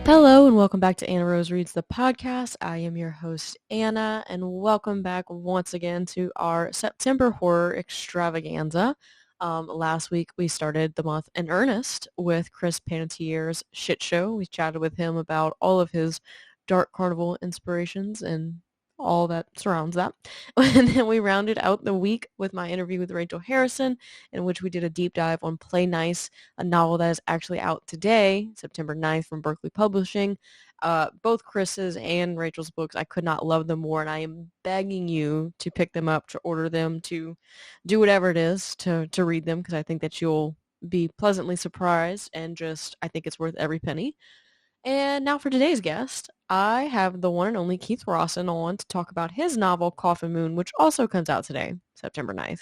Hello and welcome back to Anna Rose Reads the podcast. I am your host Anna and welcome back once again to our September horror extravaganza. Last week we started the month in earnest with Chris Panettire's Shit Show. We chatted with him about all of his Dark Carnival inspirations and all that surrounds that. And then we rounded out the week with my interview with Rachel Harrison, in which we did a deep dive on Play Nice, a novel that is actually out today, September 9th from Berkeley Publishing. Both Chris's and Rachel's books, I could not love them more, and I am begging you to pick them up, to order them, to do whatever it is to read them, because I think that you'll be pleasantly surprised, and just, I think it's worth every penny. And now for today's guest, I have the one and only Keith Rosson on to talk about his novel, Coffin Moon, which also comes out today, September 9th.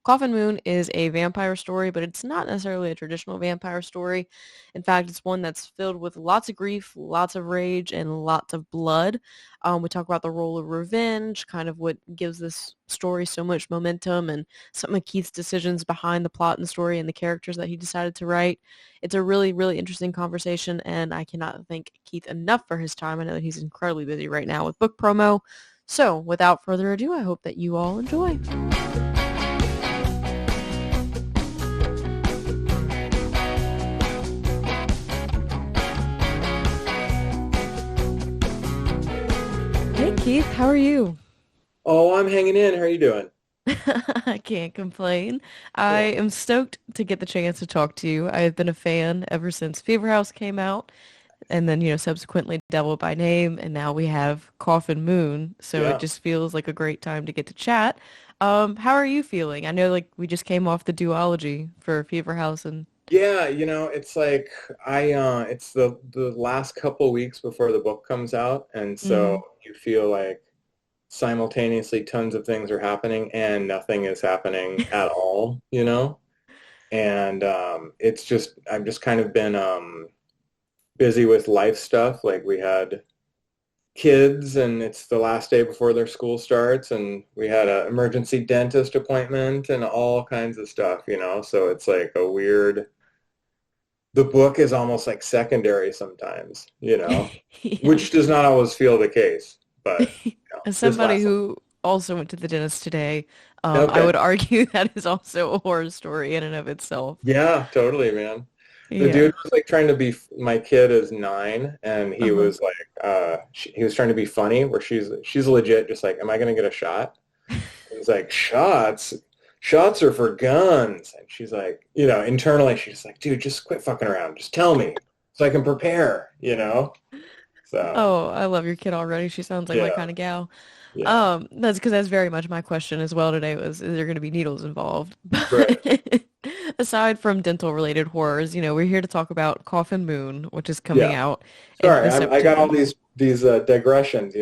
Coffin Moon is a vampire story, but it's not necessarily a traditional vampire story. In fact, it's one that's filled with lots of grief, lots of rage, and lots of blood. We talk about the role of revenge, kind of what gives this story so much momentum, and some of Keith's decisions behind the plot and the story and the characters that he decided to write. It's a really, really interesting conversation, and I cannot thank Keith enough for his time. I know that he's incredibly busy right now with book promo. So, without further ado, I hope that you all enjoy. Hey Keith, how are you? Oh, I'm hanging in. How are you doing? I can't complain. I Cool. am stoked to get the chance to talk to you. I have been a fan ever since Fever House came out, and then, subsequently Devil by Name, and now we have Coffin Moon, so it Yeah. just feels like a great time to get to chat. How are you feeling? I know, like, we just came off the duology for Fever House, and Yeah, it's like it's the last couple weeks before the book comes out, and so mm, you feel like simultaneously tons of things are happening and nothing is happening at all. And it's just I've just kind of been busy with life stuff. Like we had kids and it's the last day before their school starts and we had an emergency dentist appointment and all kinds of stuff. So it's like a weird, the book is almost like secondary sometimes, yeah. which does not always feel the case, but As this somebody last one. who also went to the dentist today, I Okay. would argue that is also a horror story in and of itself. Yeah, totally, man. The Yeah. dude was like trying to be, my kid is 9 and he Uh-huh. was like, he was trying to be funny where she's legit just like, am I going to get a shot? He's like, shots are for guns. And she's like, internally, she's like, dude, just quit fucking around. Just tell me so I can prepare. So, Oh, I love your kid already. She sounds like my yeah, kind of gal. yeah. That's because that's very much my question as well today was, is there going to be needles involved? Right. But aside from dental related horrors, we're here to talk about Coffin Moon, which is coming Yeah. out in Sorry, this I got all September. these digressions.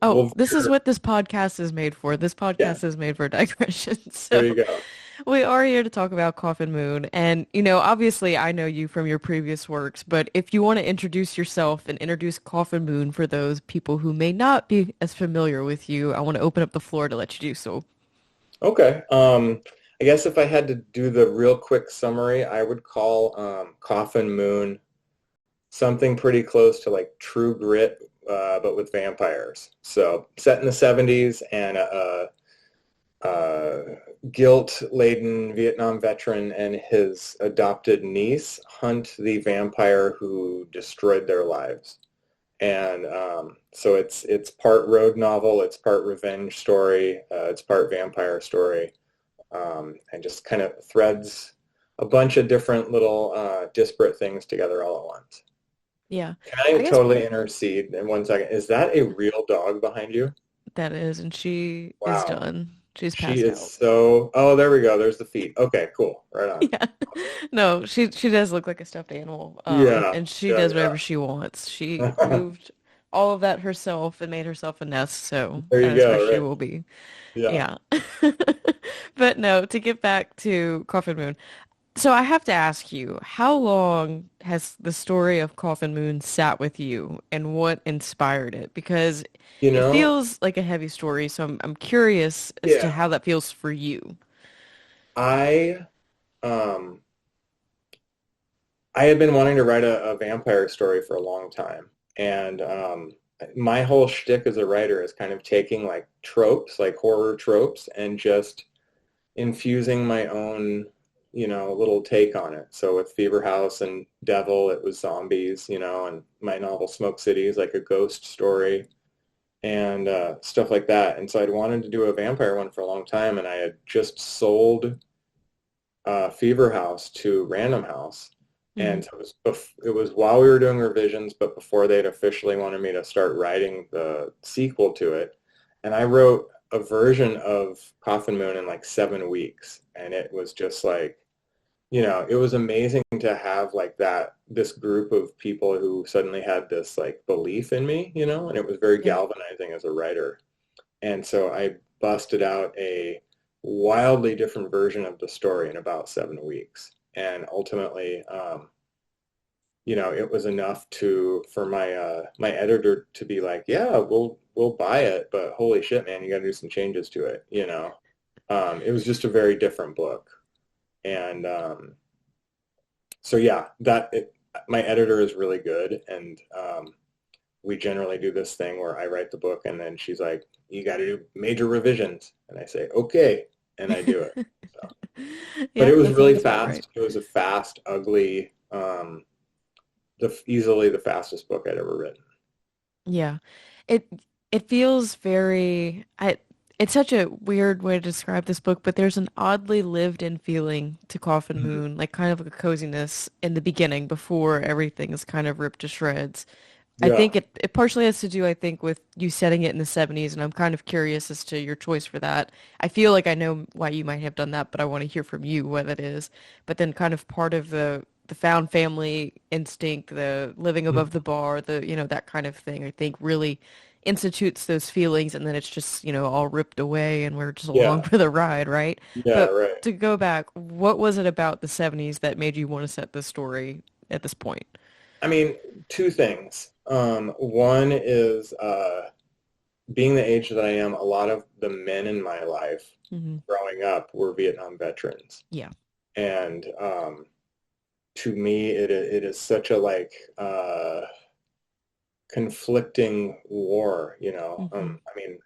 Oh, We'll this is veer. what this podcast is made for. This Yeah, podcast is made for digression. there So you go. we are here to talk about Coffin Moon. And, obviously I know you from your previous works, but if you want to introduce yourself and introduce Coffin Moon for those people who may not be as familiar with you, I want to open up the floor to let you do so. Okay. I guess if I had to do the real quick summary, I would call Coffin Moon something pretty close to like True Grit, but with vampires. So set in the 70s and a guilt-laden Vietnam veteran and his adopted niece hunt the vampire who destroyed their lives. And so it's part road novel, it's part revenge story, it's part vampire story, and just kind of threads a bunch of different little disparate things together all at once. Yeah. Can I I guess totally intercede in 1 second? Is that a real dog behind you? that is, and she is Wow. done. She's She passed is out. so, oh, there we go. There's the feet. Okay, cool. Right on. Yeah. No, she does look like a stuffed animal. Yeah, And she yeah, does whatever she wants. She yeah. moved all of that herself and made herself a nest, so There that you is where go, she right? will be. Yeah. Yeah. But no, to get back to Coffin Moon. So I have to ask you, how long has the story of Coffin Moon sat with you and what inspired it? Because You it know, feels like a heavy story, so I'm curious as to yeah. how that feels for you. I um I had been wanting to write a vampire story for a long time, and my whole shtick as a writer is kind of taking like tropes, like horror tropes, and just infusing my own, little take on it. So with Fever House and Devil, it was zombies, and my novel Smoke City is like a ghost story and stuff like that. And so I'd wanted to do a vampire one for a long time, and I had just sold Fever House to Random House. Hmm. And so it was while we were doing revisions, but before they'd officially wanted me to start writing the sequel to it. And I wrote a version of Coffin Moon in like 7 weeks. And it was just like, it was amazing to have like this group of people who suddenly had this like belief in me, and it was very Yeah. galvanizing as a writer. And so I busted out a wildly different version of the story in about 7 weeks. And ultimately, it was enough for my editor to be like, yeah, we'll buy it, but holy shit, man, you got to do some changes to it. It was just a very different book. And so yeah, my editor is really good, and we generally do this thing where I write the book and then she's like, you got to do major revisions. And I say, okay. And I do it. So, but Yeah, it was that really sounds about right. fast. It was a fast, ugly, easily the fastest book I'd ever written. Yeah. It it feels very it's such a weird way to describe this book, but there's an oddly lived-in feeling to Coffin Mhm. Moon, like kind of a coziness in the beginning before everything is kind of ripped to shreds. I Yeah. think it partially has to do, I think, with you setting it in the 70s, and I'm kind of curious as to your choice for that. I feel like I know why you might have done that, but I want to hear from you what that is. But then kind of part of the found family instinct, the living above the bar, that kind of thing, I think really institutes those feelings, and then it's just, all ripped away and we're just along Yeah. for the ride, right? Yeah. But Right. to go back, what was it about the 70s that made you want to set this story at this point? I mean, two things. One is being the age that I am, a lot of the men in my life Hmm. growing up were Vietnam veterans. Yeah. And to me, it is such a like conflicting war, Hmm. I mean,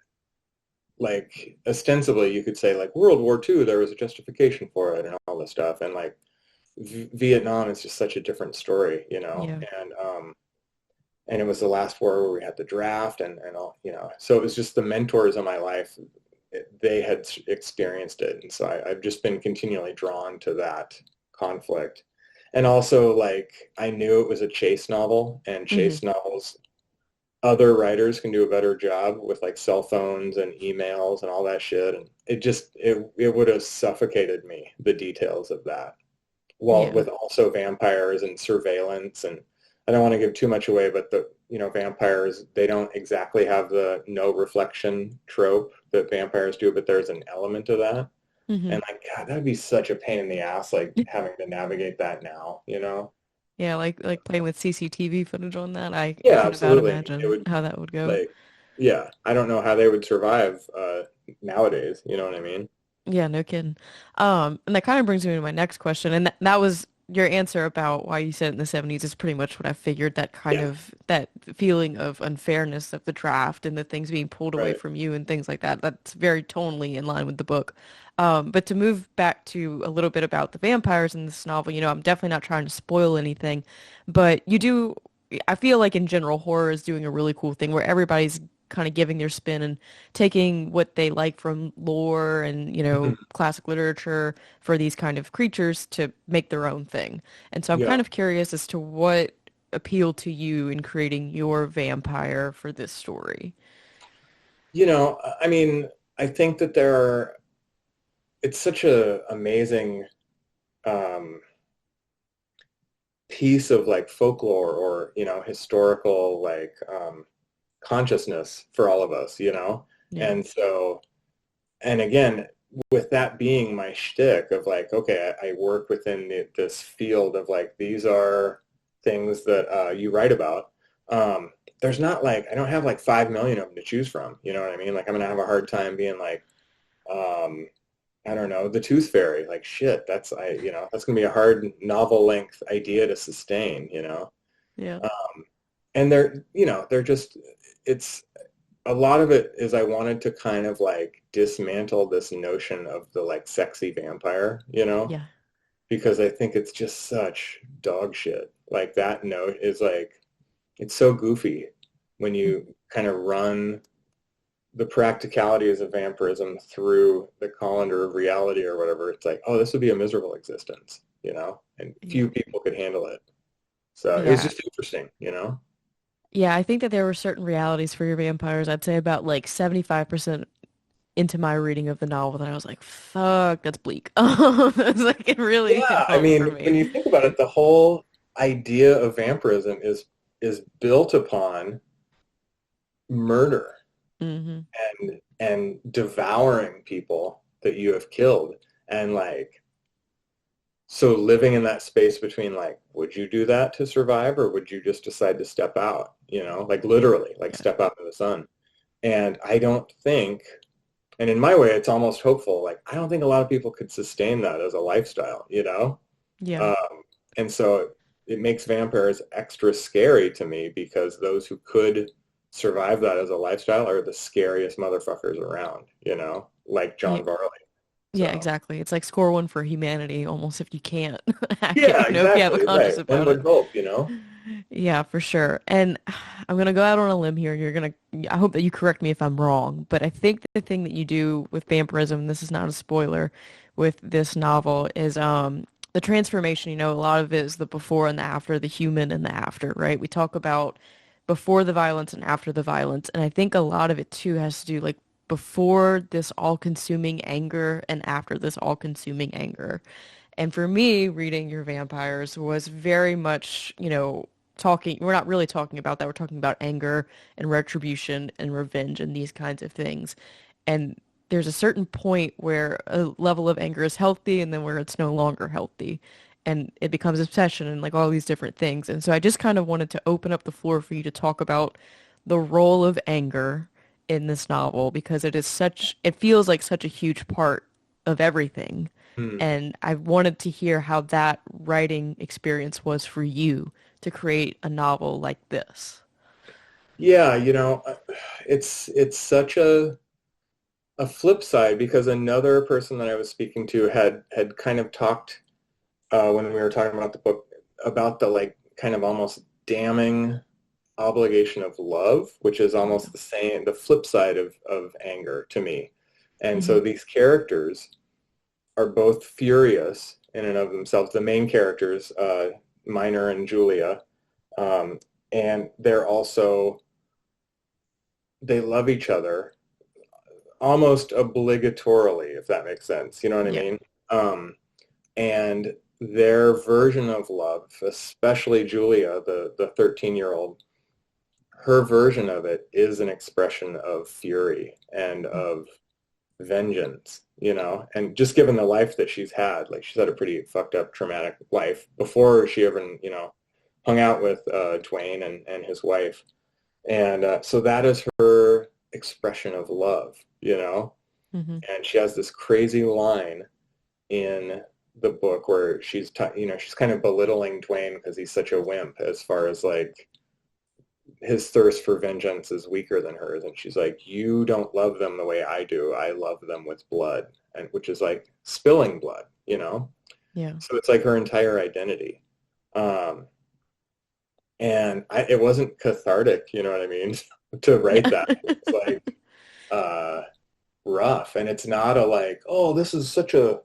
like ostensibly you could say like World War II, there was a justification for it and all this stuff. And like Vietnam is just such a different story, Yeah. and it was the last war where we had the draft and all, so it was just the mentors of my life. They had experienced it. And so I've just been continually drawn to that conflict. And also like I knew it was a chase novel, and Hmm. chase novels, other writers can do a better job with like cell phones and emails and all that shit. And it would have suffocated me, the details of that, while Yeah. with also vampires and surveillance. And I don't want to give too much away, but vampires, they don't exactly have the no reflection trope that vampires do, but there's an element of that. Hmm. And like, God, that'd be such a pain in the ass, like having to navigate that now. Yeah, like playing with CCTV footage on that. I Yeah, can about absolutely. It imagine would how that would go. like, yeah, I don't know how they would survive nowadays. You know what I mean? Yeah, no kidding. And that kind of brings me to my next question, and that was your answer about why you said it in the 70s is pretty much what I figured, that kind Yeah, of that feeling of unfairness of the draft and the things being pulled away right. from you and things like that. That's very tonally in line with the book. But to move back to a little bit about the vampires in this novel, I'm definitely not trying to spoil anything, but I feel like in general, horror is doing a really cool thing where everybody's kind of giving their spin and taking what they like from lore and, Mhm. classic literature for these kind of creatures to make their own thing. And so I'm Yeah. kind of curious as to what appealed to you in creating your vampire for this story. I mean, I think that it's such a amazing um, piece of like folklore or, historical like consciousness for all of us. Yeah. And so, and again, with that being my shtick of like, okay, I work within this field of like, these are things that you write about. There's not like, I don't have like 5 million of them to choose from. You know what I mean? Like, I'm going to have a hard time being like, um, I don't know, the Tooth Fairy. Like shit, that's gonna be a hard novel length idea to sustain, you know. Yeah. And they're just it's a lot of it is I wanted to kind of like dismantle this notion of the like sexy vampire, you know, Yeah. because I think it's just such dog shit. Like that note is like it's so goofy when Mm. you kind of run the practicalities of vampirism through the colander of reality or whatever. It's like, oh, this would be a miserable existence, you know, and Yeah. few people could handle it. So it was Yeah. just interesting, you know? Yeah, I think that there were certain realities for your vampires. I'd say about like 75% into my reading of the novel that I was like, fuck, that's bleak. It's like it really hit Yeah, I home for mean, when me. you think about it, the whole idea of vampirism is built upon murder Hmm. and devouring people that you have killed. And like so living in that space between like, would you do that to survive or would you just decide to step out, you know, like literally, like Yeah. step out in the sun? And I don't think, and in my way, it's almost hopeful. Like, I don't think a lot of people could sustain that as a lifestyle, you know? Yeah. And so it makes vampires extra scary to me because those who could survive that as a lifestyle are the scariest motherfuckers around, you know, like Yeah. John Varley. Yeah, So exactly. It's like score one for humanity almost if you can't hack it, yeah, if you have a exactly. conscious Right. One about would it. hope, you know? Yeah, for sure. And I'm gonna go out on a limb here. I hope that you correct me if I'm wrong, but I think the thing that you do with vampirism, this is not a spoiler, with this novel is the transformation. A lot of it is the before and the after, the human and the after, right? We talk about before the violence and after the violence, and I think a lot of it too has to do like before this all-consuming anger and after this all-consuming anger. And for me, reading Your Vampires was very much, we're not really talking about that. We're talking about anger and retribution and revenge and these kinds of things. And there's a certain point where a level of anger is healthy and then where it's no longer healthy. And it becomes obsession and like all these different things. And so I just kind of wanted to open up the floor for you to talk about the role of anger in this novel because it feels like such a huge part of everything. Hmm. And I wanted to hear how that writing experience was for you to create a novel like this. Yeah, it's such a flip side because another person that I was speaking to had kind of talked when we were talking about the book about the like kind of almost damning obligation of love, which is Yeah. almost the same, the flip side of anger to me. And Hmm. so these characters are both furious in and of themselves. The main characters, Minor and Julia, um, and they love each other almost obligatorily, if that makes sense. You know what I Yeah. mean? Um, and their version of love, especially Julia, the 13-year-old, her version of it is an expression of fury and of vengeance, you know, and just given the life that she's had, like she's had a pretty fucked up, traumatic life before she ever, hung out with Dwayne and his wife. And so that is her expression of love, you know, Hmm. and she has this crazy line in the book where she's kind of belittling Dwayne because he's such a wimp as far as like his thirst for vengeance is weaker than hers. And she's like, you don't love them the way I do. I love them with blood, and which is like spilling blood, you know? Yeah. So it's like her entire identity. Um, and it wasn't cathartic, you know what I mean, to write Yeah. that. It was like uh, rough. And it's not a like, oh, this is such a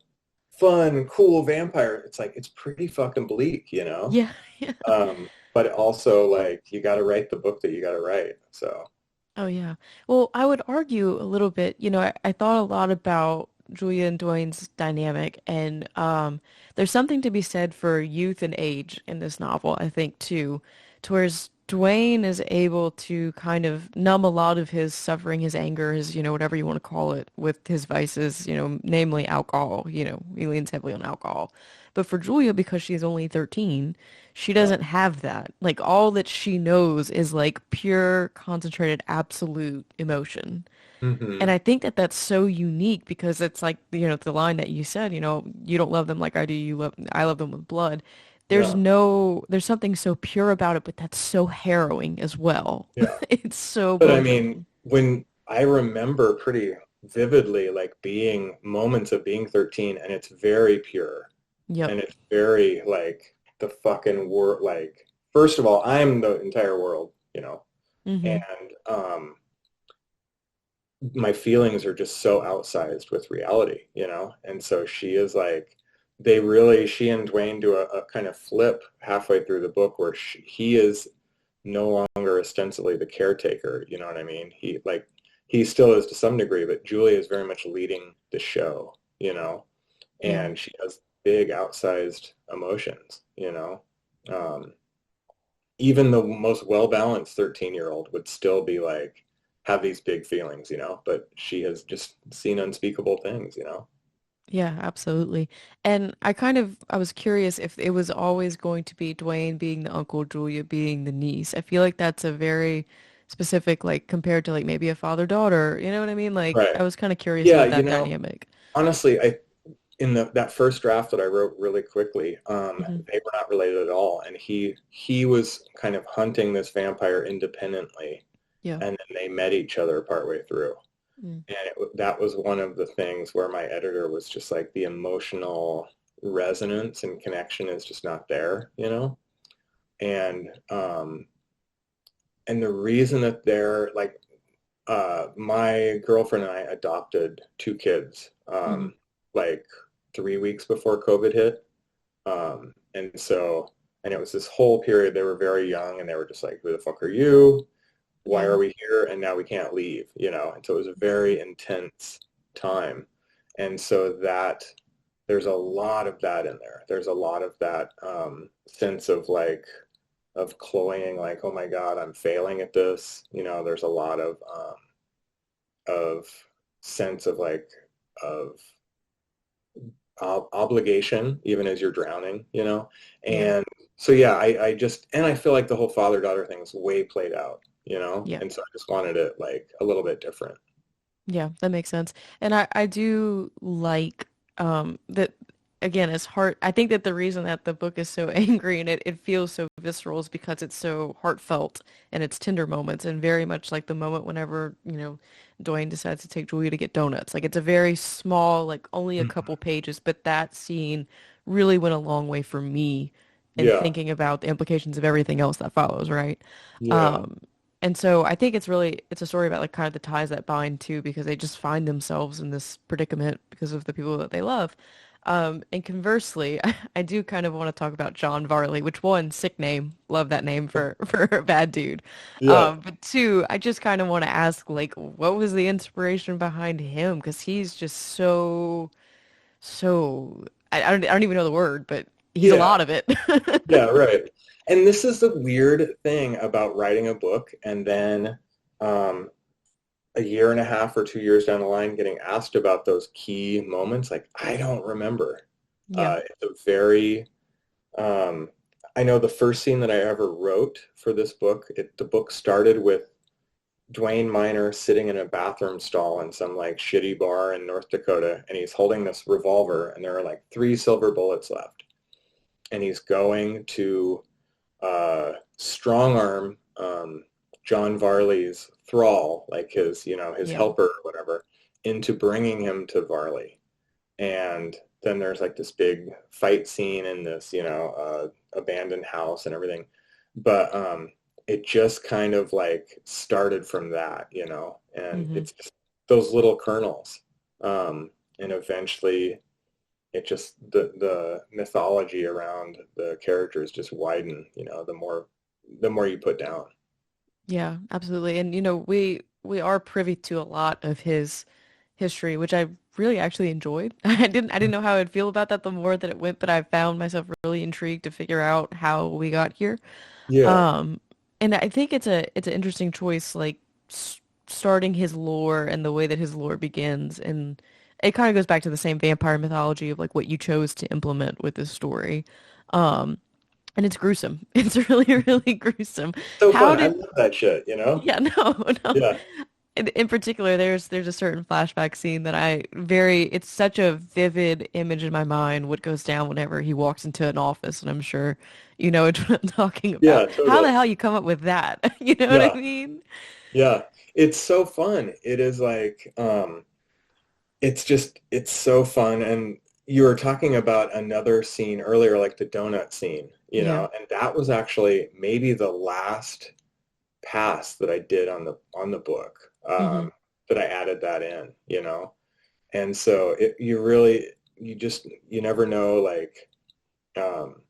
fun, cool vampire. It's like, it's pretty fucking bleak, you know? Yeah. Yeah. But also like, you got to write the book that you got to write. So, Oh yeah. Well, I would argue a little bit, I thought a lot about Julia and Dwayne's dynamic and there's something to be said for youth and age in this novel, I think too. To whereas Dwayne is able to kind of numb a lot of his suffering, his anger, his, whatever you want to call it, with his vices, namely alcohol, he leans heavily on alcohol. But for Julia, because she's only 13, she yeah. doesn't have that. Like all that she knows is like pure, concentrated, absolute emotion. Hmm. And I think that that's so unique because it's like, the line that you said, you don't love them like I do, I love them with blood. Yeah. There's something so pure about it, but that's so harrowing as well. Yeah. It's so But I mean, bone-chilling. when I remember pretty vividly like being moments of being 13 and it's very pure Yep. and it's very like the fucking world like first of all, I'm the entire world, Mm-hmm. and my feelings are just so outsized with reality, and so she is like she and Dwayne do a kind of flip halfway through the book where he is no longer ostensibly the caretaker. You know what I mean? He still is to some degree, but Julie is very much leading the show, Yeah. and she has big outsized emotions, um, even the most well-balanced 13-year-old would still be like have these big feelings, but she has just seen unspeakable things, Yeah, absolutely. And I was curious if it was always going to be Dwayne being the uncle, Julia being the niece. I feel like that's a very specific, like compared to like maybe a father-daughter, you know what I mean? Like Right. I was kind of curious Yeah, about that dynamic. honestly, I in that first draft that I wrote really quickly, Hmm. they were not related at all, and he was kind of hunting this vampire independently, Yeah. and then they met each other partway through, Mm. and that was one of the things where my editor was just like the emotional resonance and connection is just not there, and and the reason that they're like my girlfriend and I adopted two kids Hmm. like 3 weeks before COVID hit. And so, and it was this whole period, they were very young and they were just like, who the fuck are you? Why Yeah. are we here? And now we can't leave, And so it was a very intense time. And so there's a lot of that in there. There's a lot of that sense of like, of cloying, like, oh my God, I'm failing at this. There's a lot of sense of like, of obligation, even as you're drowning, Yeah. And so, yeah, I just, and I feel like the whole father-daughter thing is way played out, Yeah. And so I just wanted it like a little bit different. Yeah, that makes sense. And I do like that again, it's hard. I think that the reason that the book is so angry and it feels so visceral is because it's so heartfelt and it's tender moments and very much like the moment whenever, Dwayne decides to take Julia to get donuts. Like it's a very small, like only a Mhm. couple pages, but that scene really went a long way for me in Yeah, thinking about the implications of everything else that follows, right? yeah, Um, and so I think it's a story about like kind of the ties that bind too, because they just find themselves in this predicament because of the people that they love. And conversely, I do kind of want to talk about John Varley, which one, sick name, love that name for a bad dude. yeah, But two, I just kind of want to ask like, what was the inspiration behind him? Because he's just so, I don't even know the word, but he's a yeah, lot of it. yeah, right. And this is the weird thing about writing a book and then um, a year and a half or 2 years down the line getting asked about those key moments. Like, I don't remember. Yeah, It's a very Um, I know the first scene that I ever wrote for this book, the book started with Dwayne Miner sitting in a bathroom stall in some like shitty bar in North Dakota, and he's holding this revolver, and there are like three silver bullets left, and he's going to strong arm John Varley's thrall, like his yeah, helper or whatever, into bringing him to Varley. And then there's like this big fight scene in this, abandoned house and everything. But it just kind of like started from that, and hmm, it's just those little kernels. And eventually it just the mythology around the characters just widen, the more you put down. yeah, absolutely. And we are privy to a lot of his history, which I really actually enjoyed. I didn't know how I'd feel about that the more that it went, but I found myself really intrigued to figure out how we got here. Yeah. Um, and I think it's an interesting choice, like starting his lore and the way that his lore begins, and it kind of goes back to the same vampire mythology of like what you chose to implement with this story. Um, and it's gruesome. It's really, really gruesome. So How fun. I did love that shit, Yeah, no, no. Yeah. in particular, there's a certain flashback scene that it's such a vivid image in my mind what goes down whenever he walks into an office, and I'm sure you know what I'm talking about. Yeah, How the totally. hell you come up with that? You know what I Yeah, mean? yeah. It's so fun. It is like, it's so fun. And you were talking about another scene earlier, like the donut scene, Yeah. and that was actually maybe the last pass that I did on the book, Hmm. that I added that in, And so you really, you never know, like, um,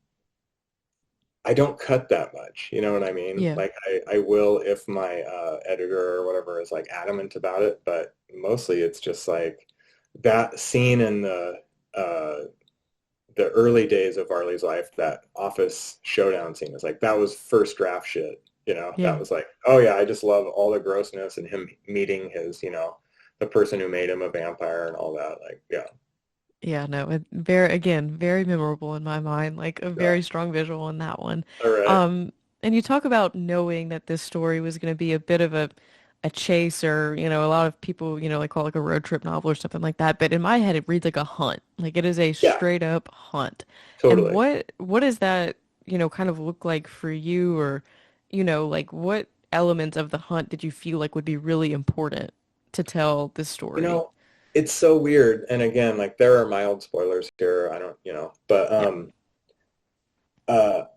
I don't cut that much, you know what I mean? Yeah. Like I will if my editor or whatever is like adamant about it, but mostly it's just like that scene in uh, the early days of Varley's life, that office showdown scene is like that was first draft shit, That Yeah. was like, oh yeah, I just love all the grossness and him meeting his, the person who made him a vampire and all that. Like, yeah, Yeah, no, very memorable in my mind, like a yeah. very strong visual in that one. All right. Um, and you talk about knowing that this story was going to be a bit of a chase or, a lot of people, like call it like a road trip novel or something like that. But in my head, it reads like a hunt. Like it is a Yeah, straight up hunt. And totally. what does that, kind of look like for you or, like what elements of the hunt did you feel like would be really important to tell this You story? know, it's so weird. And again, like there are mild spoilers here. I don't, but Yeah.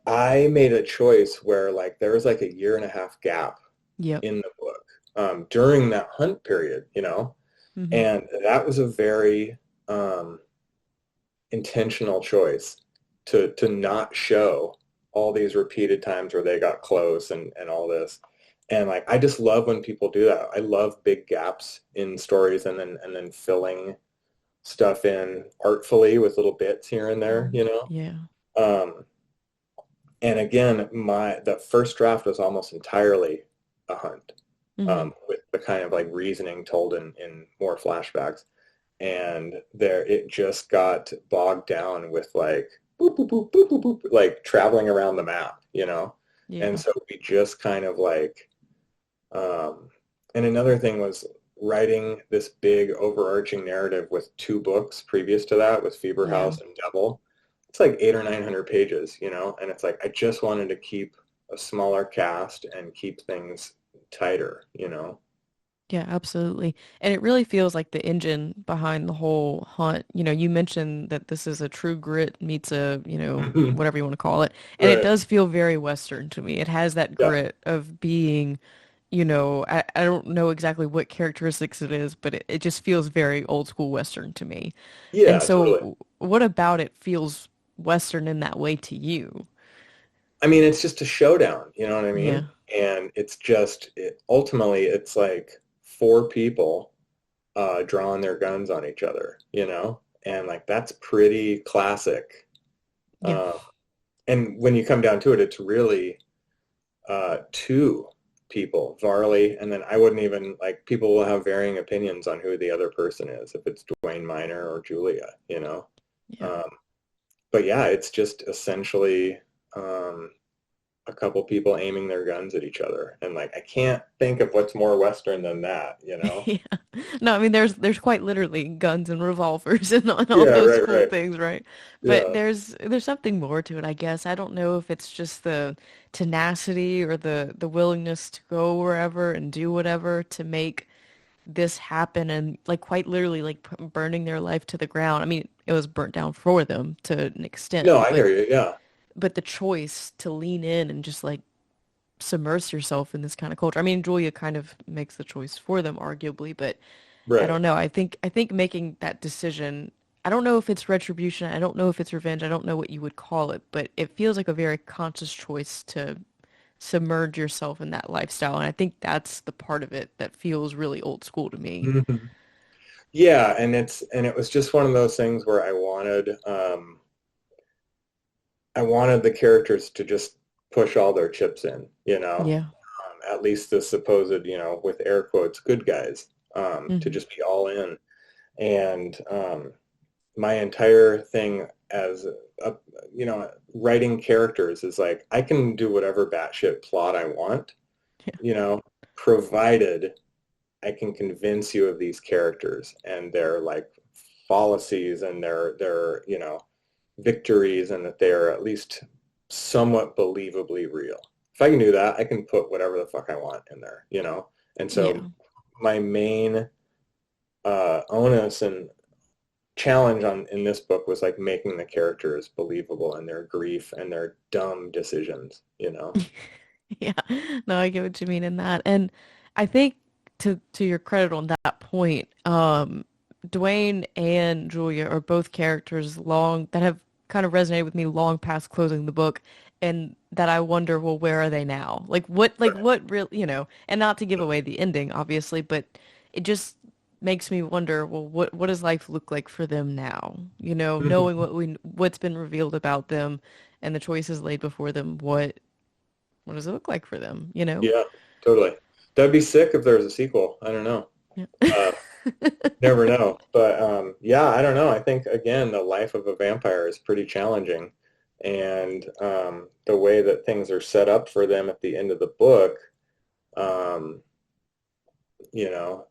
I made a choice where like there was like a year and a half gap Yep. in the book during that hunt period, Mm-hmm. and that was a very um, intentional choice to not show all these repeated times where they got close and all this. And like I just love when people do that. I love big gaps in stories and then filling stuff in artfully with little bits here and there, Mm, yeah. Um, and again, the first draft was almost entirely a hunt, Hmm. with the kind of like reasoning told in more flashbacks. And there, it just got bogged down with like boop, boop, boop, boop, boop, boop, like traveling around the map. And Yeah. so we just kind of like, um, and another thing was writing this big overarching narrative with two books previous to that with Fever Yeah. House and Devil. It's like 800 or 900 pages, and it's like I just wanted to keep a smaller cast and keep things tighter. Yeah, absolutely. And it really feels like the engine behind the whole hunt. You mentioned that this is a true grit meets a, whatever you want to call it. And it Right. does feel very Western to me. It has that Yeah. grit of being, I don't know exactly what characteristics it is, but it just feels very old school Western to me. And Yeah, totally. so what about it feels Western in that way to you? I mean, it's just a showdown, you know what I Yeah. mean? And ultimately, it's like four people drawing their guns on each other. And like that's pretty classic. Yeah. Uh, and when you come down to it, it's really two people, Varley, and then I wouldn't even like people will have varying opinions on who the other person is, if it's Dwayne Minor or Julia. Yeah. Um, but yeah, it's just essentially um, a couple people aiming their guns at each other. And like I can't think of what's more Western than that. Yeah. No, I mean there's quite literally guns and revolvers and all Yeah, those right, cool right. things, right? But Yeah. there's something more to it, I guess. I don't know if it's just the tenacity or the willingness to go wherever and do whatever to make this happen and like quite literally like burning their life to the ground. I mean, it was burnt down for them to an extent, No, I but hear you. Yeah. the choice to lean in and just like submerge yourself in this kind of culture. I mean, Julia kind of makes the choice for them, arguably, but I Right. don't know. I think making that decision, I don't know if it's retribution, I don't know if it's revenge, I don't know what you would call it, but it feels like a very conscious choice to submerge yourself in that lifestyle. And I think that's the part of it that feels really old school to me. Mhm. Yeah, and it was just one of those things where I wanted the characters to just push all their chips in. Yeah. At least the supposed, with air quotes, good guys, to Hmm. just be all in. And my entire thing as writing characters is like I can do whatever batshit plot I want, Yeah. you know, provided I can convince you of these characters and their like fallacies and their victories, and that they're at least somewhat believably real. If I can do that, I can put whatever the fuck I want in there. And so Yeah. my main onus and challenge on in this book was like making the characters believable and their grief and their dumb decisions. Yeah, no, I get what you mean in that. And I think to your credit on that point, Dwayne and Julia are both characters long that have kind of resonated with me long past closing the book, and that I wonder, well, where are they now? Like what real, and not to give away the ending, obviously, but it just makes me wonder, well, what does life look like for them now? Knowing Mhm. what's been revealed about them and the choices laid before them, what does it look like for them, you know? Yeah, totally. That'd be sick if there was a sequel. I don't know. Yeah. Uh, Never know. But yeah, I don't know. I think again, the life of a vampire is pretty challenging, and the way that things are set up for them at the end of the book, um,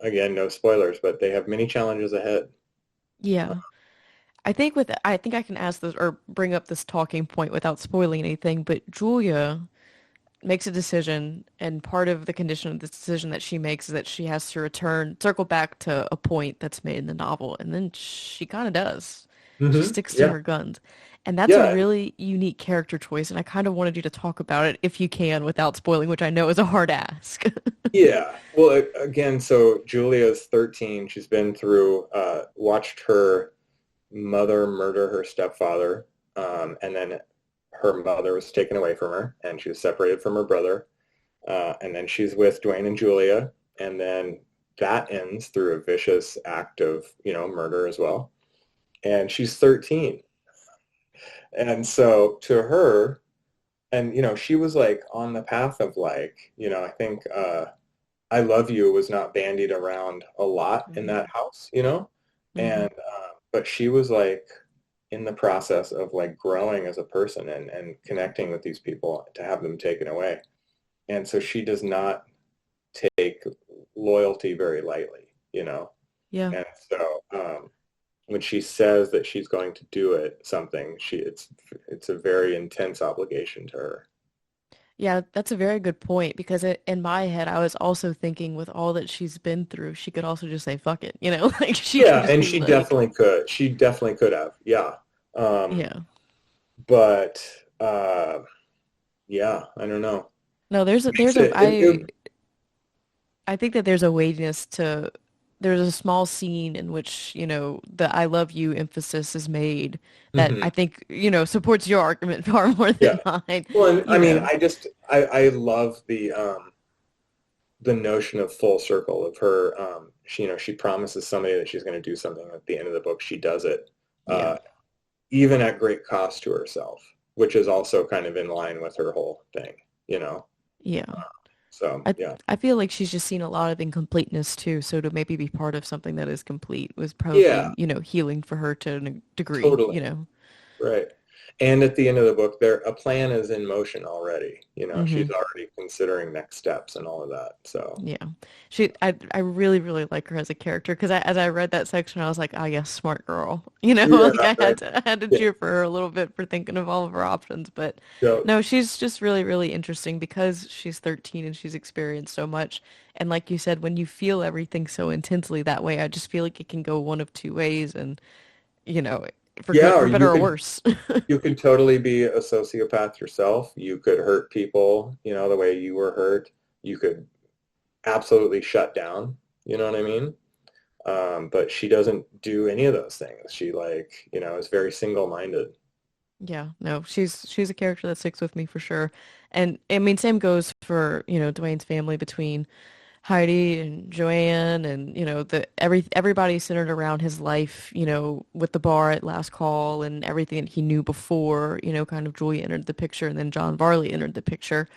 again, no spoilers, but they have many challenges ahead. Yeah. I think I can ask this or bring up this talking point without spoiling anything, but Julia makes a decision, and part of the condition of this decision that she makes is that she has to circle back to a point that's made in the novel, and then she kind of does. She sticks to Yeah, her guns. And that's a yeah, really unique character choice, and I kind of wanted you to talk about it if you can without spoiling, which I know is a hard ask. yeah. Well, again, so Julia's 13. She's been through, watched her mother murder her stepfather, and then her mother was taken away from her, and she was separated from her brother, and then she's with Dwayne and Julia, and then that ends through a vicious act of, murder as well. And she's 13, and so to her, and she was like on the path of like, I think "I love you" was not bandied around a lot in Hmm. that house, Hmm. and but she was like in the process of like growing as a person and connecting with these people to have them taken away. And so she does not take loyalty very lightly. Yeah. And so when she says that she's going to do something, it's a very intense obligation to her. Yeah, that's a very good point because in my head, I was also thinking with all that she's been through, she could also just say, fuck it, like she could Yeah, just and be she like, definitely could. She definitely could have. Yeah. Um, yeah. but yeah, I don't know. No, Makes it, it, it, I think that there's a weightiness there's a small scene in which, the I love you emphasis is made that mhm. I think, supports your argument far more Yeah. than mine, Well, and you I mean, know. I love the notion of full circle of her. She promises somebody that she's going to do something. At the end of the book, she does it, Yeah. uh, even at great cost to herself, which is also kind of in line with her whole thing. Yeah. So I yeah, I feel like she's just seen a lot of incompleteness too, so to maybe be part of something that is complete was yeah, probably, healing for her to a degree, totally. Right. And at the end of the book, a plan is in motion already. Hmm. She's already considering next steps and all of that. So Yeah. I really, really like her as a character because as I read that section, I was like, ah, yes, smart girl. yeah, Like right. I had to Yeah, cheer for her a little bit for thinking of all of her options. But yeah, no, she's just really, really interesting because she's 13 and she's experienced so much. And like you said, when you feel everything so intensely that way, I just feel like it can go one of two ways and, you know, for yeah. good, Or for better or worse. you could totally be a sociopath yourself. You could hurt people, the way you were hurt. You could absolutely shut down. You know what I mean? But she doesn't do any of those things. She like, is very single-minded. Yeah, no, she's a character that sticks with me for sure. And I mean, same goes for, Dwayne's family between Heidi and Joanne and the everybody centered around his life, with the bar at last call and everything that he knew before, kind of Julia entered the picture and then John Varley entered the picture.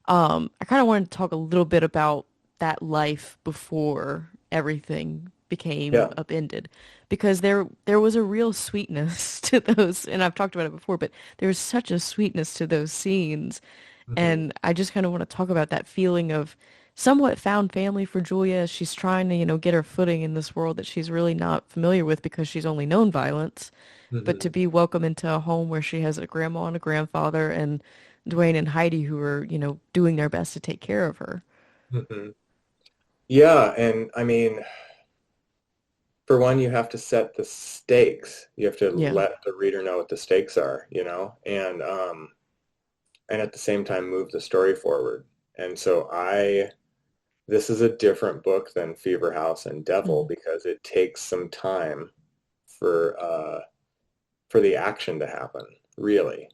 I kind of wanted to talk a little bit about that life before everything became Yeah. upended because there was a real sweetness to those, and I've talked about it before, but there was such a sweetness to those scenes, Hmm. and I just kind of want to talk about that feeling of somewhat found family for Julia as she's trying to, get her footing in this world that she's really not familiar with because she's only known violence. But to Hmm. be welcome into a home where she has a grandma and a grandfather and Dwayne and Heidi who are, doing their best to take care of her. Hmm. Yeah, and I mean, for one, you have to set the stakes. You have to Yeah. let the reader know what the stakes are, and at the same time move the story forward. And so this is a different book than Fever House and Devil Mhm. because it takes some time for uh, for the action to happen, really,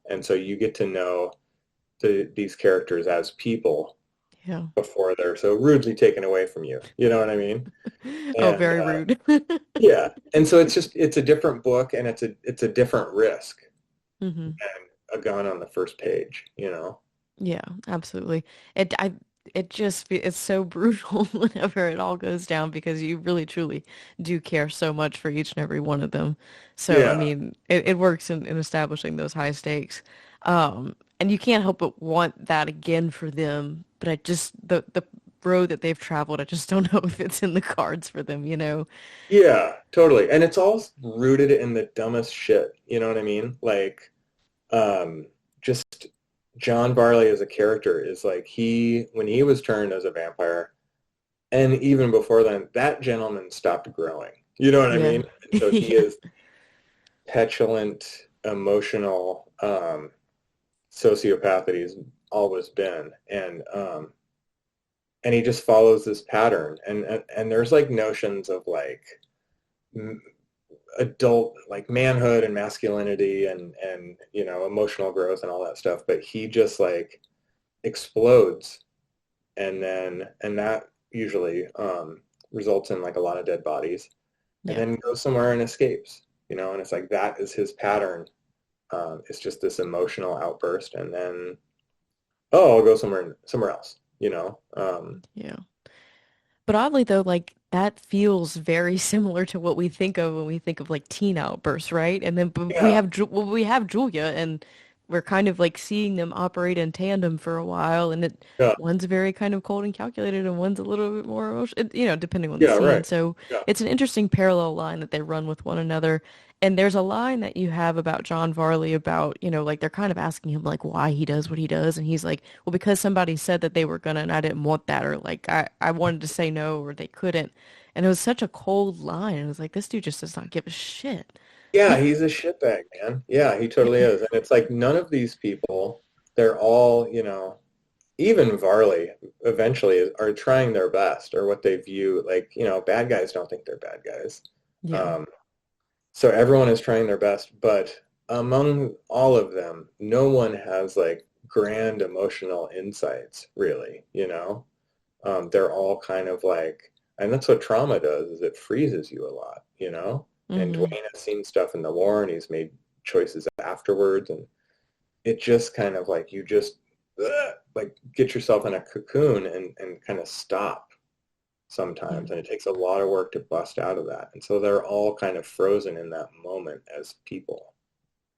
And so you get to know these characters as people Yeah. before they're so rudely taken away from you. You know what I mean? Oh, And very rude. yeah, and so it's a different book and it's a different risk Hmm. than a gun on the first page. Yeah, absolutely. It's so brutal whenever it all goes down because you really truly do care so much for each and every one of them. So, I Yeah, mean, it works in establishing those high stakes. And you can't help but want that again for them. But the road that they've traveled, I just don't know if it's in the cards for them, you know? yeah, totally. And it's all rooted in the dumbest shit. You know what I mean? Like, just John Varley as a character is like when he was turned as a vampire, and even before then, that gentleman stopped growing. You know what I Yeah. mean? And so he Yeah. is petulant, emotional, sociopath that he's always been, and he just follows this pattern. And there's like notions of like adult like manhood and masculinity and emotional growth and all that stuff, but he just like explodes and that usually results in like a lot of dead bodies and Yeah. then goes somewhere and escapes, and it's like that is his pattern. It's just this emotional outburst and then, oh, I'll go somewhere else, Yeah. But oddly though, like that feels very similar to what we think of when we think of like teen outbursts, right? And then Yeah, We have Julia, and we're kind of like seeing them operate in tandem for a while, and yeah, one's very kind of cold and calculated, and one's a little bit more emotional, depending on the yeah, scene. right, So yeah, it's an interesting parallel line that they run with one another. And there's a line that you have about John Varley about, like they're kind of asking him like why he does what he does. And he's like, well, because somebody said that they were gonna and I didn't want that. Or like I wanted to say no or they couldn't. And it was such a cold line. And it was like, this dude just does not give a shit. yeah, he's a shitbag, man. Yeah, he totally is. And it's like none of these people, they're all, even Varley eventually are trying their best or what they view like, bad guys don't think they're bad guys. Yeah. Um, so everyone is trying their best, but among all of them, no one has like grand emotional insights, really. They're all kind of like, and that's what trauma does, is it freezes you a lot. And Hmm. Dwayne has seen stuff in the war and he's made choices afterwards, and it just kind of like you just like get yourself in a cocoon and kind of stop Yeah. sometimes. And it takes a lot of work to bust out of that. And so they're all kind of frozen in that moment as people.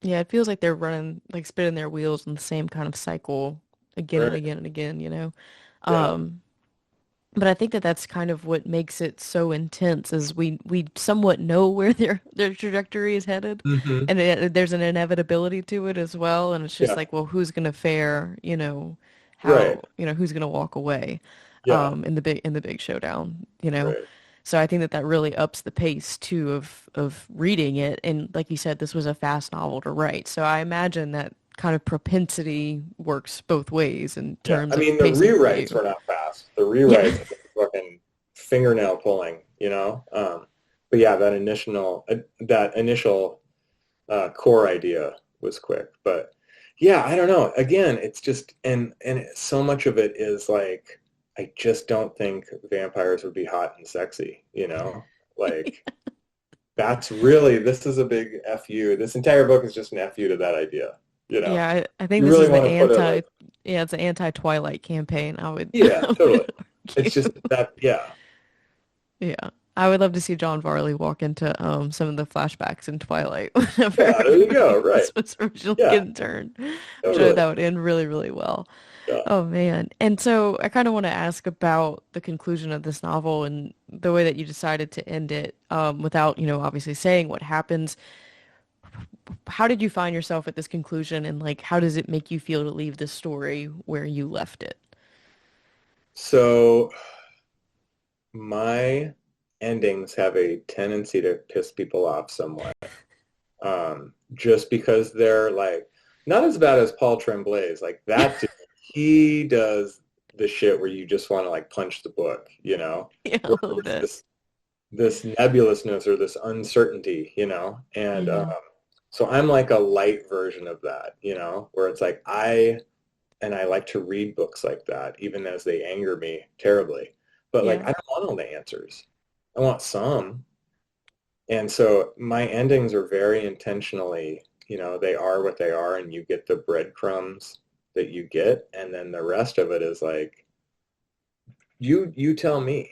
Yeah, it feels like they're running, like spinning their wheels in the same kind of cycle again and Right. again and again, you know? Yeah. Um, But I think that that's kind of what makes it so intense is we somewhat know where their trajectory is headed, Hmm. and there's an inevitability to it as well. And it's just Yeah. like, well, who's gonna fare? Right. Who's gonna walk away, Yeah. in the big showdown, you know. Right. So I think that that really ups the pace too of reading it. And like you said, this was a fast novel to write, so I imagine that kind of propensity works both ways in Yeah. I terms of mean, the pacing for rewrites you. were not fast. The Yeah. rewrites were fucking fingernail pulling. But yeah, that initial core idea was quick. But yeah, I don't know. Again, it's just and so much of it is like I just don't think vampires would be hot and sexy. Like this is a big FU. This entire book is just an FU to that idea. Yeah, I think You this really is want to put it like, it's an anti-Twilight campaign. yeah, I would totally. It's argue. just that, yeah. Yeah. I would love to see John Varley walk into some of the flashbacks in Twilight whenever Yeah, there you go. Right. this was originally Yeah, getting turned. I'm sure totally. that would end really, really well. Yeah. Oh man. And so I kind of want to ask about the conclusion of this novel and the way that you decided to end it, without, obviously saying what happens. How did you find yourself at this conclusion and like how does it make you feel to leave the story where you left it? So my endings have a tendency to piss people off somewhat. Just because they're like not as bad as Paul Tremblay's. Like that dude, he does the shit where you just want to like punch the book, Yeah, a where little there's bit. this nebulousness or this uncertainty, and Mm-hmm. so I'm like a light version of that, where it's like I like to read books like that, even as they anger me terribly. But like Yeah. I don't want all the answers. I want some. And so my endings are very intentionally, they are what they are, and you get the breadcrumbs that you get, and then the rest of it is like you tell me,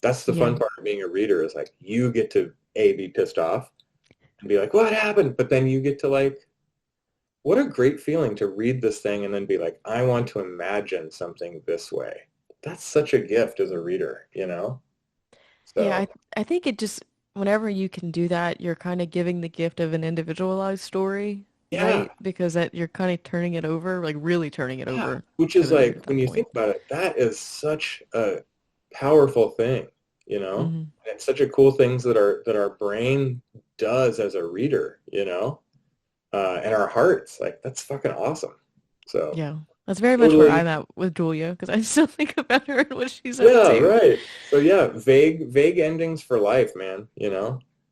That's the Yeah. fun part of being a reader is like you get to be pissed off and be like, what happened? But then you get to like, what a great feeling to read this thing and then be like, I want to imagine something this way. That's such a gift as a reader. Yeah, I So I think it just whenever you can do that, you're kind of giving the gift of an individualized story, yeah, right? Because that you're kind of turning it over, like really turning it yeah. over Which to is the reader like at that when you point. think about it, that is such a powerful thing. Hmm. And it's such a cool things that our brain does as a reader. And our hearts. Like that's fucking awesome. So Yeah. That's very much where totally, I'm at with Julia because I still think about her and what she's up yeah, to. right. So yeah, vague endings for life, man.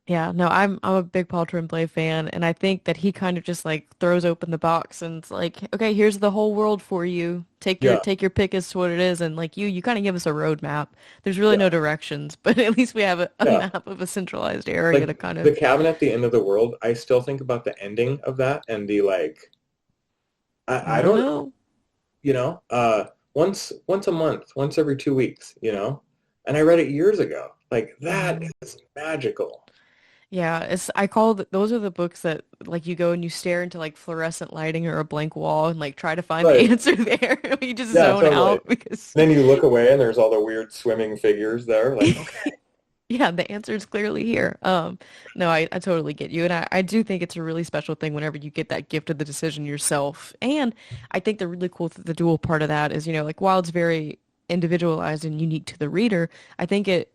Yeah, no, I'm a big Paul Tremblay fan, and I think that he kind of just like throws open the box and it's like, okay, here's the whole world for you. Yeah, Take your pick as to what it is, and like you kind of give us a roadmap. There's really yeah, no directions, but at least we have a yeah. map of a centralized area Like to kind the of, cabin at the end of the world, I still think about the ending of that and the like. I I don't don't know. once a month, once every 2 weeks. And I read it years ago. Like that Hmm. is magical. Yeah, it's I call those are the books that like you go and you stare into like fluorescent lighting or a blank wall and like try to find the Right. answer there. You just Yeah, zone totally. out because Then you look away and there's all the weird swimming figures there. Like, okay. yeah, the answer is clearly here. No, I totally get you. And I do think it's a really special thing whenever you get that gift of the decision yourself. And I think the really cool, the dual part of that is, like while it's very individualized and unique to the reader, I think it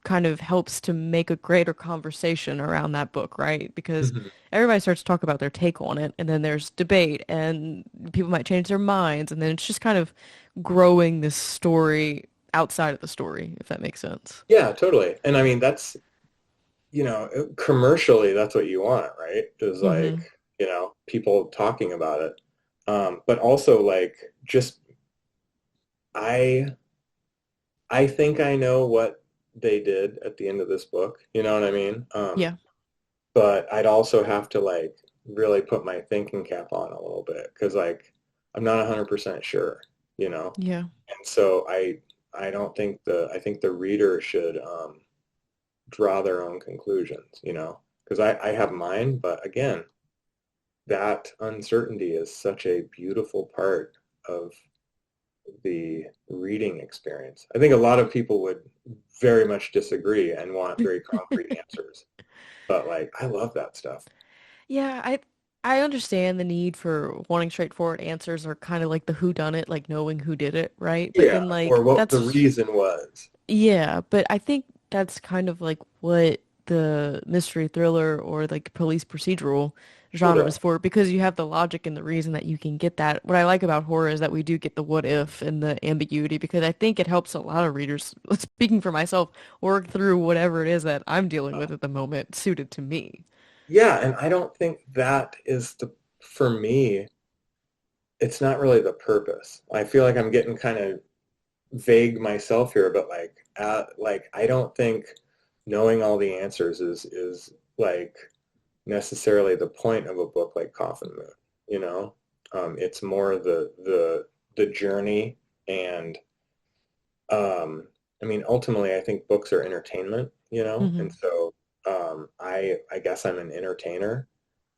kind of helps to make a greater conversation around that book, right? Because Mhm. everybody starts to talk about their take on it, and then there's debate, and people might change their minds, and then it's just kind of growing this story outside of the story, if that makes sense. Yeah, totally. And I mean, that's, commercially, that's what you want, right? Is like, Hmm. people talking about it. But also like just I I think I know what they did at the end of this book. You know what I mean? Yeah. But I'd also have to like really put my thinking cap on a little bit because like I'm not 100% sure, you know? Yeah. And so I don't think I think the reader should draw their own conclusions, because I have mine, but again, that uncertainty is such a beautiful part of the reading experience. I think a lot of people would very much disagree and want very concrete answers, but like I love that stuff. Yeah, I understand the need for wanting straightforward answers or kind of like the who done it, like knowing who did it, right? But Yeah, then or like what the that's reason was. yeah, but I think that's kind of like what the mystery thriller or like police procedural genre Totally. is for because you have the logic and the reason that you can get that. What I like about horror is that we do get the what if and the ambiguity because I think it helps a lot of readers, speaking for myself, work through whatever it is that I'm dealing with at the moment suited to me. Yeah, and I don't think that is for me, it's not really the purpose. I feel like I'm getting kind of vague myself here, but like I don't think knowing all the answers is like necessarily the point of a book like Coffin Moon, you know? It's more the journey and I mean ultimately I think books are entertainment. And Hmm. so I guess I'm an entertainer,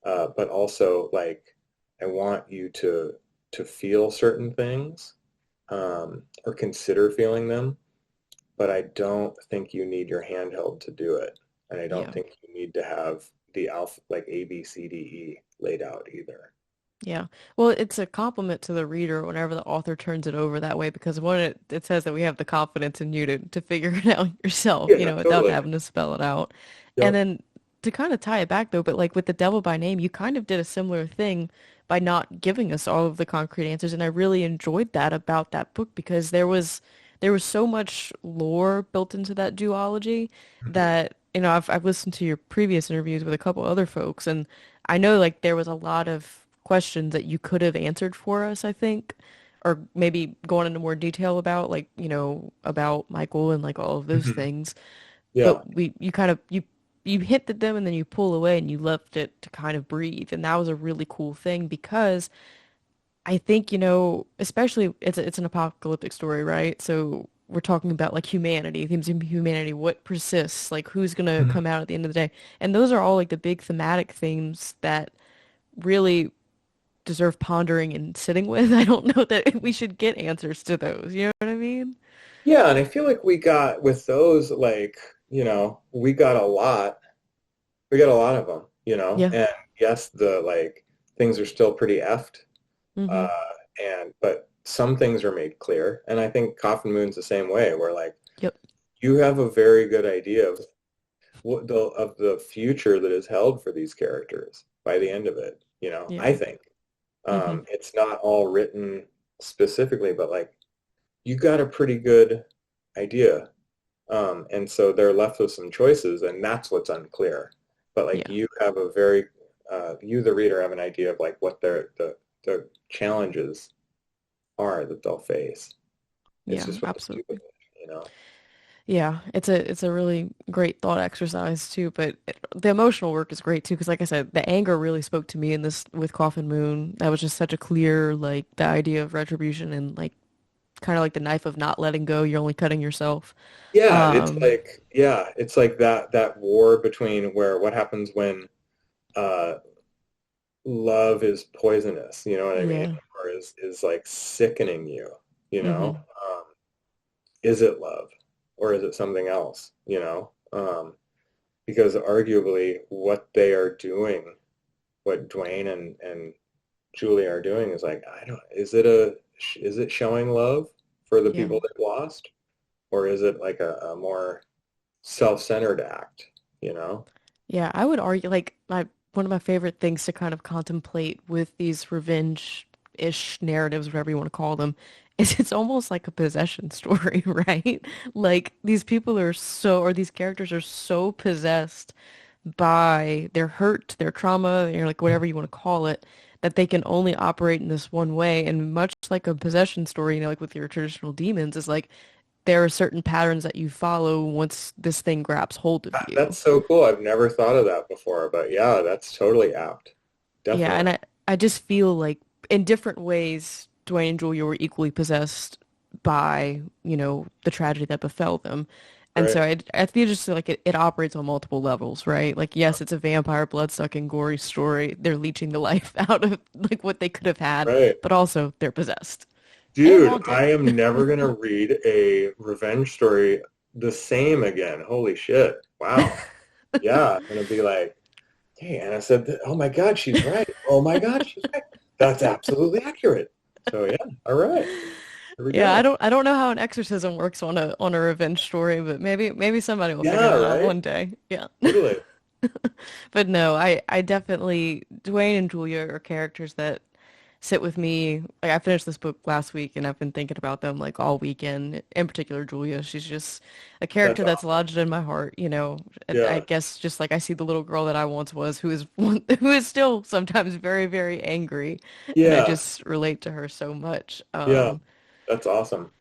but also like I want you to to feel certain things, or consider feeling them, but I don't think you need your handheld to do it. And I don't Yeah. think you need to have the alpha like A, B, C, D, E laid out either. Yeah. Well, it's a compliment to the reader whenever the author turns it over that way because one, it says that we have the confidence in you to figure it out yourself, Yeah, without totally. having to spell it out. And Yep. then to kind of tie it back though, but like with The Devil by Name, you kind of did a similar thing by not giving us all of the concrete answers. And I really enjoyed that about that book because there was so much lore built into that duology Mhm. that, I've listened to your previous interviews with a couple other folks and I know like there was a lot of questions that you could have answered for us, I think, or maybe going into more detail about like, about Michael and like all of those Mhm. things. Yeah. But you kind of you hit them and then you pull away and you left it to kind of breathe. And that was a really cool thing because I think, especially it's an apocalyptic story, right? So we're talking about like humanity, themes of humanity, what persists, like who's gonna Mhm. come out at the end of the day. And those are all like the big thematic themes that really deserve pondering and sitting with. I don't know that we should get answers to those. You know what I mean? Yeah, and I feel like we got with those, we got a lot of them, Yeah. and yes, the things are still pretty effed, Mm-hmm. uh, but some things are made clear, and I think Coffin Moon's the same way, where Yep. you have a very good idea of the future that is held for these characters by the end of it, I Yeah. think. Mm-hmm. It's not all written specifically, but you got a pretty good idea. And so they're left with some choices, and that's what's unclear. But Yeah. you have a very, you the reader have an idea of what the challenges are that they'll face. It's Yeah. just what to do with Absolutely. it. Yeah. It's a really great thought exercise too. But the emotional work is great too because, like I said, the anger really spoke to me in this with Coffin Moon. That was just such a clear like the idea of retribution and like kind of like the knife of not letting go. You're only cutting yourself. Um. It's like that war between where what happens when uh, love is poisonous, you know what I mean? Yeah. Or is like sickening you, you Mm-hmm. know? Is it love or is it something else, because arguably what they are doing, what Dwayne and Julie are doing is I don't, is it showing love for the Yeah. people they've lost? Or is it like a more self-centered act, you know? Yeah, I would argue like my one of my favorite things to kind of contemplate with these revenge-ish narratives, whatever you want to call them, is it's almost like a possession story, right? Like these people are so, or these characters are so possessed by their hurt, their trauma, like whatever you want to call it, that they can only operate in this one way. And much like a possession story, like with your traditional demons, is like there are certain patterns that you follow once this thing grabs hold of you. That's so cool. I've never thought of that before, but yeah, that's totally apt. Yeah, and Definitely. I just feel like in different ways, Dwayne and Julia were equally possessed by, the tragedy that befell them. And so Right. I feel just like it operates on multiple levels, right? Like, yes, it's a vampire, blood-sucking, gory story. They're leeching the life out of like what they could have had, Right. but also they're possessed and Dude, haunted. I am never gonna read a revenge story the same again. Holy shit. Wow. Yeah, I'm gonna be like, hey, Anna said that, oh my God, she's right. Oh my God, she's right. That's absolutely accurate. So yeah, all right. Here we Yeah, I go. don't I don't know how an exorcism works on a revenge story, but maybe somebody will figure Yeah, that out right? one day. Yeah. Totally. But no, I definitely Dwayne and Julia are characters that sit with me. Like I finished this book last week and I've been thinking about them like all weekend. In particular, Julia. She's just a That's character that's awesome. lodged in my heart. And I Yeah. guess just like I see the little girl that I once was who is who is still sometimes very, very angry. And I Yeah. just relate to her so much. Yeah. That's awesome.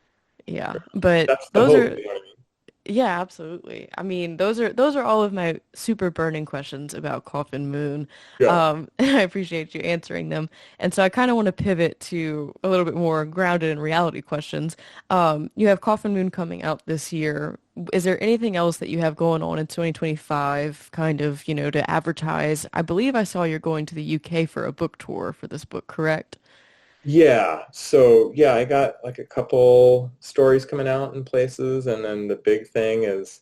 Yeah. But That's the those hope, are you know what I mean? yeah, absolutely. I mean, those are all of my super burning questions about Coffin Moon. Yeah. I appreciate you answering them. And so I kind of want to pivot to a little bit more grounded in reality questions. You have Coffin Moon coming out this year. Is there anything else that you have going on in 2025, kind of, to advertise? I believe I saw you're going to the UK for a book tour for this book, correct? Yeah, so yeah, I got like a couple stories coming out in places, and then the big thing is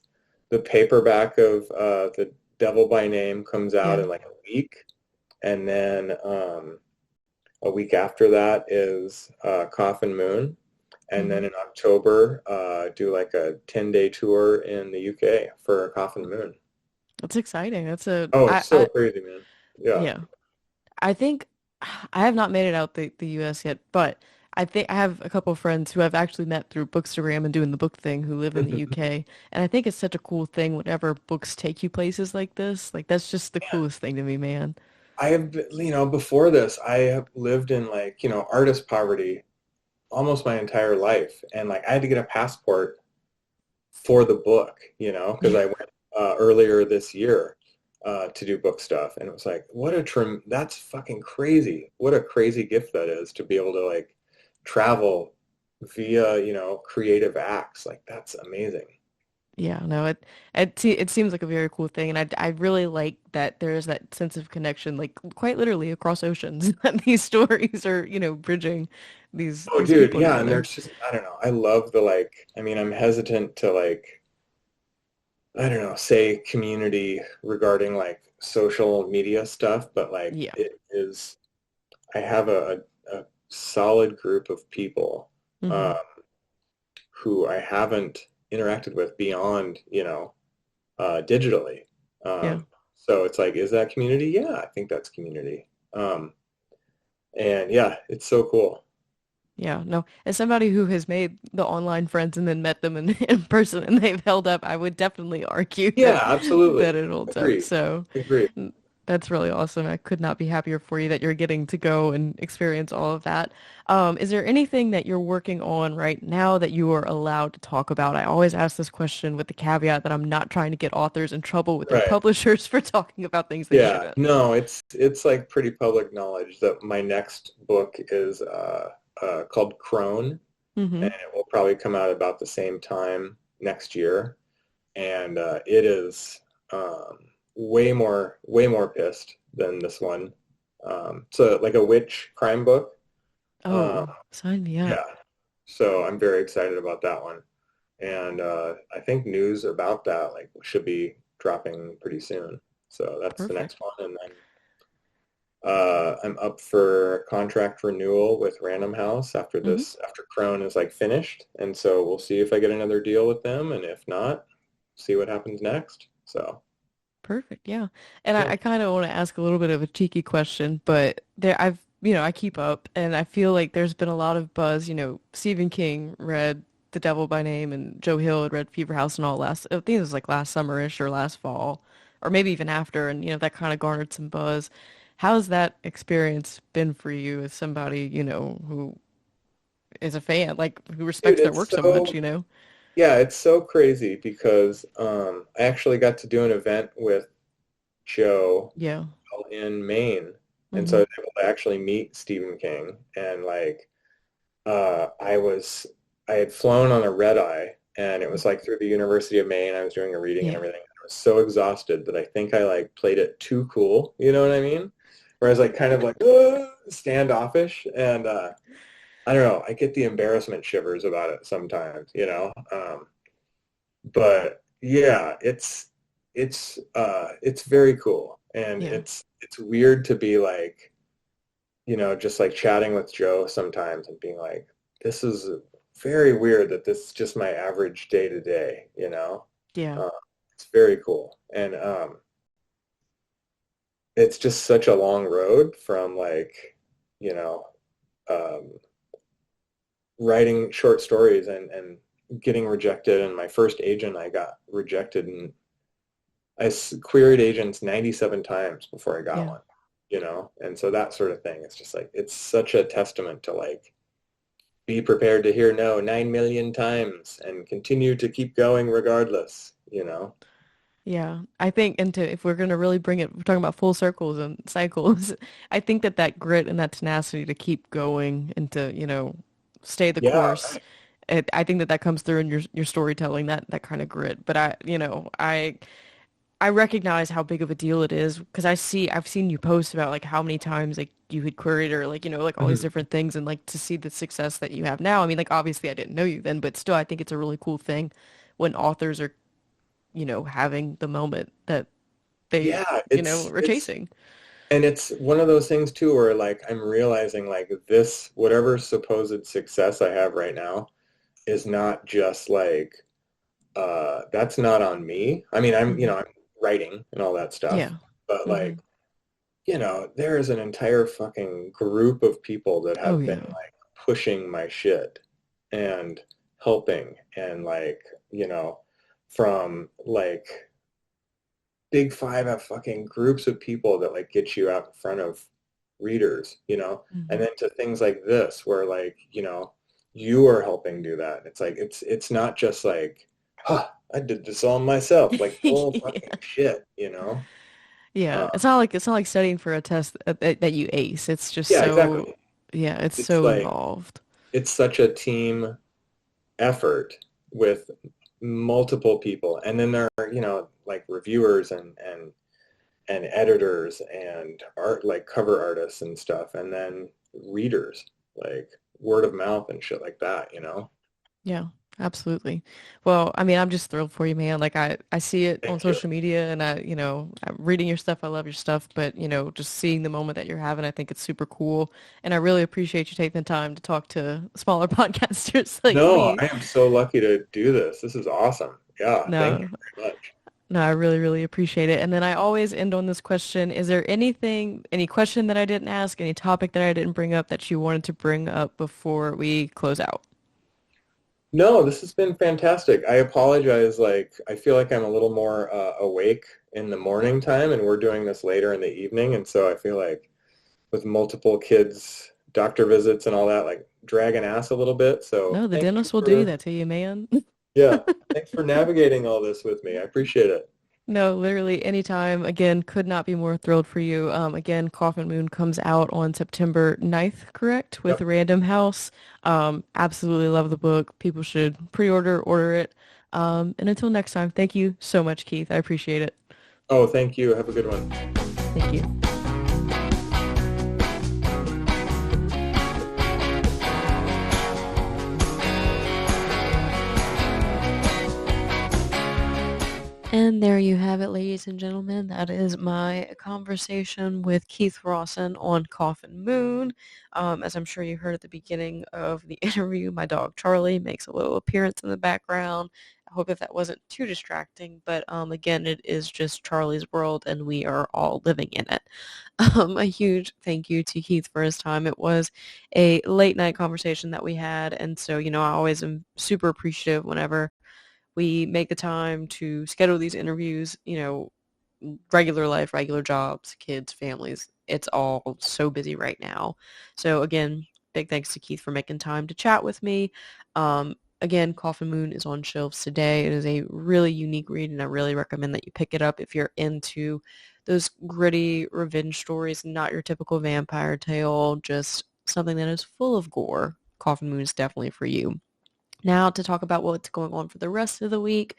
the paperback of The Devil by Name comes out Yeah. in like a week, and then a week after that is Coffin Moon, and then Hmm. in October do like a 10-day tour in the UK for Coffin Moon. That's exciting. That's a Oh, it's so crazy, man. Yeah. yeah. I think I have not made it out the US yet, but I think I have a couple of friends who I've actually met through Bookstagram and doing the book thing who live in the UK. And I think it's such a cool thing whenever books take you places like this. Like that's just the coolest thing to me, man. I have, before this, I have lived in like, artist poverty almost my entire life. And like I had to get a passport for the book, because Yeah. I went earlier this year to do book stuff. And it was like, that's fucking crazy. What a crazy gift that is to be able to like travel via, creative acts. Like that's amazing. Yeah, no, it seems like a very cool thing, and I really like that there's that sense of connection, like quite literally across oceans, that these stories are, bridging Oh, these dude, people yeah. And together. there's just, I don't know. I love the like, I mean, I'm hesitant to like, I don't know, say community regarding like social media stuff, but like Yeah. it is, I have a solid group of people Hmm. um, who I haven't interacted with beyond, digitally. Yeah. So it's like, is that community? Yeah, I think that's community. And yeah, it's so cool. Yeah, no. As somebody who has made the online friends and then met them in person and they've held up, I would definitely argue Yeah, that absolutely. it holds up. Agree. So Agree. that's really awesome. I could not be happier for you that you're getting to go and experience all of that. Is there anything that you're working on right now that you are allowed to talk about? I always ask this question with the caveat that I'm not trying to get authors in trouble with their Right. publishers for talking about things they Yeah, shouldn't. no, it's like pretty public knowledge that my next book is called Crone, Mm-hmm. and it will probably come out about the same time next year. And it is way more pissed than this one. So like a witch crime book. Um, Oh, sign me up. yeah, so I'm very excited about that one, and I think news about that like should be dropping pretty soon. So that's the next Perfect. one, and then I'm up for contract renewal with Random House Mm-hmm. after Crone is like finished. And so we'll see if I get another deal with them. And if not, see what happens next. So Perfect. Yeah. And I yeah, kind of want to ask a little bit of a cheeky question, but I keep up and I feel like there's been a lot of buzz. Stephen King read The Devil by Name and Joe Hill had read Fever House and all last, I think it was like last summerish or last fall, or maybe even after. And, that kind of garnered some buzz. How's that experience been for you as somebody, who is a fan, like who dude, respects their work so much? it's so crazy because I actually got to do an event with Joe Yeah. in Maine. And so I Mm-hmm. was able to actually meet Stephen King and like uh, I was I had flown on a red eye and it was like through the University of Maine. I was doing a reading and Yeah. everything. I was so exhausted that I think I like played it too cool. You know what I mean? Whereas like kind of like standoffish and I don't know. I get the embarrassment shivers about it sometimes. But yeah, it's very cool and Yeah. it's weird to be like just like chatting with Joe sometimes and being like, this is very weird that this is just my average day to day, Yeah. Uh, it's very cool. And it's just such a long road from like, you know, um, writing short stories and getting rejected. And my first agent, I got rejected and queried agents 97 times before I got Yeah. one. And so that sort of thing, it's just like, it's such a testament to like, be prepared to hear no 9 million times and continue to keep going regardless. Yeah, I think into if we're gonna really bring it, we're talking about full circles and cycles. I think that grit and that tenacity to keep going and to, stay the Yeah, course. I think that comes through in your storytelling, that kind of grit. But I I recognize how big of a deal it is because I've seen you post about like how many times like you had queried or like, like all these Mhm. different things and like to see the success that you have now. I mean, like obviously I didn't know you then, but still I think it's a really cool thing when authors are, having the moment that they, Yeah, are chasing. and it's one of those things too where like I'm realizing like this, whatever supposed success I have right now is not just like that's not on me. I mean, Hmm. I'm writing and all that stuff, Yeah. but Hmm. like, there is an entire fucking group of people that Oh have been yeah. like pushing my shit and helping and like, from like Big Five have fucking groups of people that like get you out in front of readers, and Hmm. then to things like this where like, you are helping do that. It's like it's not just like, huh, I did this all myself. Like, oh fucking Yeah. shit. Yeah. Uh, It's not like studying for a test that you ace. It's just yeah, exactly. so, yeah, it's It's so like involved. it's such a team effort with multiple people. And then there are, like reviewers and editors and art like cover artists and stuff and then readers like word of mouth and shit like that. Yeah, absolutely. Well, I mean, I'm just thrilled for you, man. Like I see it on Thank you. social media and I'm reading your stuff. I love your stuff, but just seeing the moment that you're having, I think it's super cool. And I really appreciate you taking the time to talk to smaller podcasters like No, me. I am so lucky to do this is awesome. Yeah, thank you No, very much. no, I really, really appreciate it. And then I always end on this question. Is there any question that I didn't ask, any topic that I didn't bring up that you wanted to bring up before we close out? No, this has been fantastic. I apologize, like I feel like I'm a little more awake in the morning time and we're doing this later in the evening, and so I feel like with multiple kids doctor visits and all that, like dragging ass a little bit. So No, the thank you dentist will do for that to you, man. Yeah. Thanks for navigating all this with me. I appreciate it. No, literally anytime. Again, could not be more thrilled for you. Again, Coffin Moon comes out on September 9th, correct? With Yep. Random House. Absolutely love the book. People should order it. And until next time, thank you so much, Keith. I appreciate it. Oh, thank you. Have a good one. Thank you. And there you have it, ladies and gentlemen. That is my conversation with Keith Rosson on Coffin Moon. As I'm sure you heard at the beginning of the interview, my dog Charlie makes a little appearance in the background. I hope if that wasn't too distracting, but again, it is just Charlie's world and we are all living in it. A huge thank you to Keith for his time. It was a late night conversation that we had, and so, I always am super appreciative whenever we make the time to schedule these interviews, regular life, regular jobs, kids, families. It's all so busy right now. So again, big thanks to Keith for making time to chat with me. Again, Coffin Moon is on shelves today. It is a really unique read, and I really recommend that you pick it up if you're into those gritty revenge stories, not your typical vampire tale, just something that is full of gore. Coffin Moon is definitely for you. Now to talk about what's going on for the rest of the week,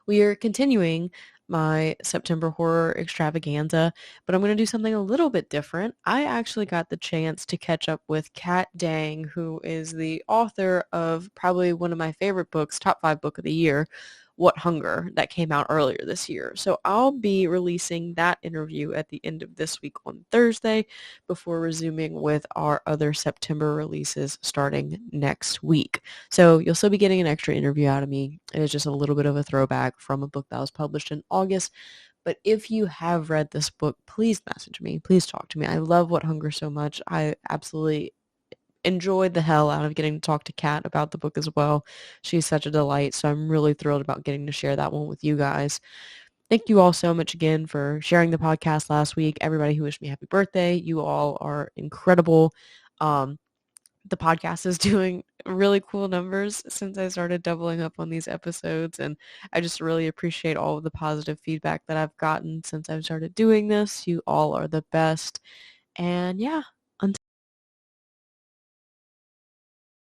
we are continuing my September horror extravaganza, but I'm going to do something a little bit different. I actually got the chance to catch up with Kat Dang, who is the author of probably one of my favorite books, top 5 book of the year, What Hunger, that came out earlier this year. So I'll be releasing that interview at the end of this week on Thursday before resuming with our other September releases starting next week. So you'll still be getting an extra interview out of me. It is just a little bit of a throwback from a book that was published in August. But if you have read this book, please message me. Please talk to me. I love What Hunger so much. I absolutely enjoyed the hell out of getting to talk to Kat about the book as well. She's such a delight. So I'm really thrilled about getting to share that one with you guys. Thank you all so much again for sharing the podcast last week. Everybody who wished me happy birthday. You all are incredible. Um, the podcast is doing really cool numbers since I started doubling up on these episodes, and I just really appreciate all of the positive feedback that I've gotten since I've started doing this. You all are the best. And yeah, until